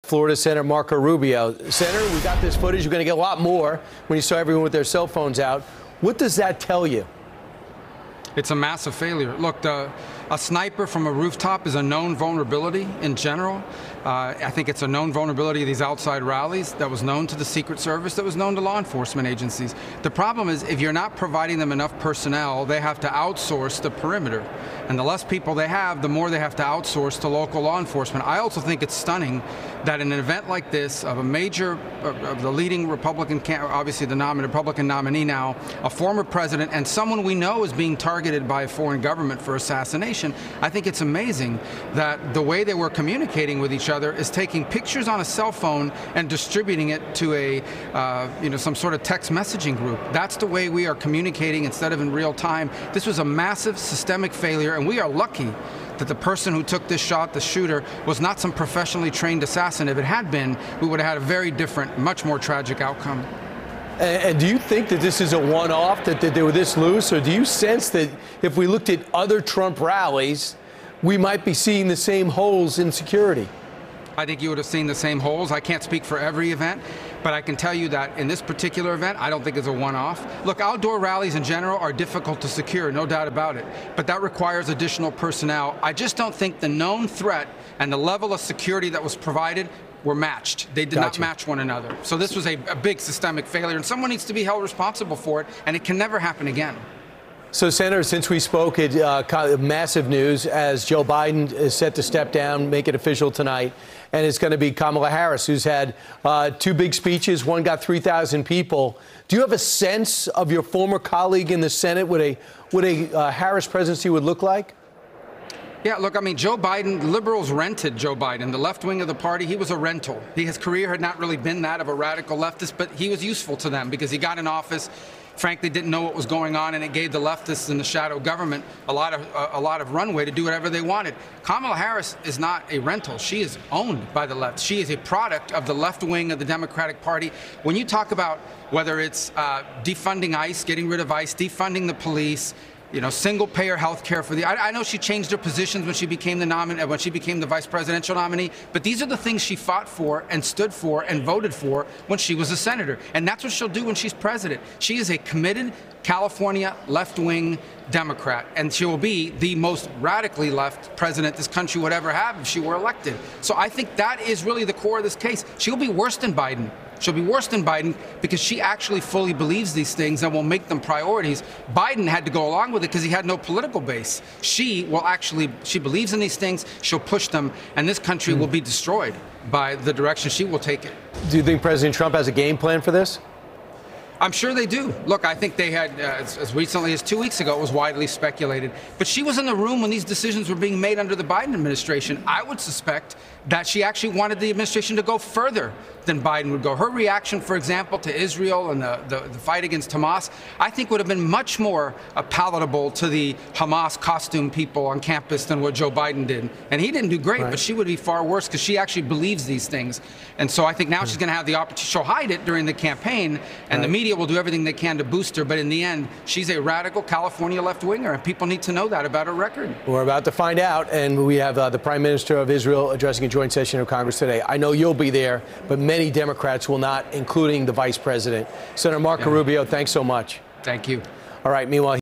Florida Senator Marco Rubio. Senator, we got this footage. You're going to get a lot more when you saw everyone with their cell phones out. What does that tell you? It's a massive failure. Look, a sniper from a rooftop is a known vulnerability in general. I think it's a known vulnerability of these outside rallies that was known to the Secret Service, that was known to law enforcement agencies. The problem is if you're not providing them enough personnel, they have to outsource the perimeter. And the less people they have, the more they have to outsource to local law enforcement. I also think it's stunning that in an event like this, of a major, of the leading Republican, obviously the Republican nominee now, a former president, and someone we know is being targeted by a foreign government for assassination, I think it's amazing that the way they were communicating with each other is taking pictures on a cell phone and distributing it to a, some sort of text messaging group. That's the way we are communicating instead of in real time. This was a massive systemic failure, and we are lucky that the person who took this shot, the shooter, was not some professionally trained assassin. If it had been, we would have had a very different, much more tragic outcome. And do you think that this is a one-off, that they were this loose, or do you sense that if we looked at other Trump rallies, we might be seeing the same holes in security? I think you would have seen the same holes. I can't speak for every event, but I can tell you that in this particular event, I don't think it's a one-off. Look, outdoor rallies in general are difficult to secure, no doubt about it, but that requires additional personnel. I just don't think the known threat and the level of security that was provided were matched. They did not match one another. So this was a big systemic failure, and someone needs to be held responsible for it, and it can never happen again. So, Senator, since we spoke, massive news as Joe Biden is set to step down, make it official tonight, and it's going to be Kamala Harris, who's had two big speeches. One got 3,000 people. Do you have a sense of your former colleague in the Senate, what a Harris presidency would look like? Yeah, look, I mean, Joe Biden, liberals rented Joe Biden. The left wing of the party, he was a rental. His career had not really been that of a radical leftist, but he was useful to them because he got in office, frankly, didn't know what was going on, and it gave the leftists in the shadow government a lot of runway to do whatever they wanted. Kamala Harris is not a rental. She is owned by the left. She is a product of the left wing of the Democratic Party. When you talk about whether it's defunding ICE, getting rid of ICE, defunding the police, single-payer health care for the. I know she changed her positions when she became the vice presidential nominee, but these are the things she fought for and stood for and voted for when she was a senator, and that's what she'll do when she's president. She is a committed California left-wing Democrat, and she will be the most radically left president this country would ever have if she were elected. So I think that is really the core of this case. She'll be worse than Biden. She'll be worse than Biden because she actually fully believes these things and will make them priorities. Biden had to go along with it because he had no political base. She believes in these things, she'll push them, and this country will be destroyed by the direction she will take it. Do you think President Trump has a game plan for this? I'm sure they do. Look, I think they had, as recently as 2 weeks ago, it was widely speculated. But she was in the room when these decisions were being made under the Biden administration. I would suspect that she actually wanted the administration to go further than Biden would go. Her reaction, for example, to Israel and the fight against Hamas, I think would have been much more palatable to the Hamas costume people on campus than what Joe Biden did. And he didn't do great, but she would be far worse because she actually believes these things. And so I think now she's going to have the opportunity. She'll hide it during the campaign, and the media will do everything they can to boost her. But in the end, she's a radical California left-winger, and people need to know that about her record. We're about to find out, and we have the Prime Minister of Israel addressing a joint session of Congress today. I know you'll be there, but many Democrats will not, including the Vice President. Senator Marco Rubio, thanks so much. Thank you. All right, meanwhile,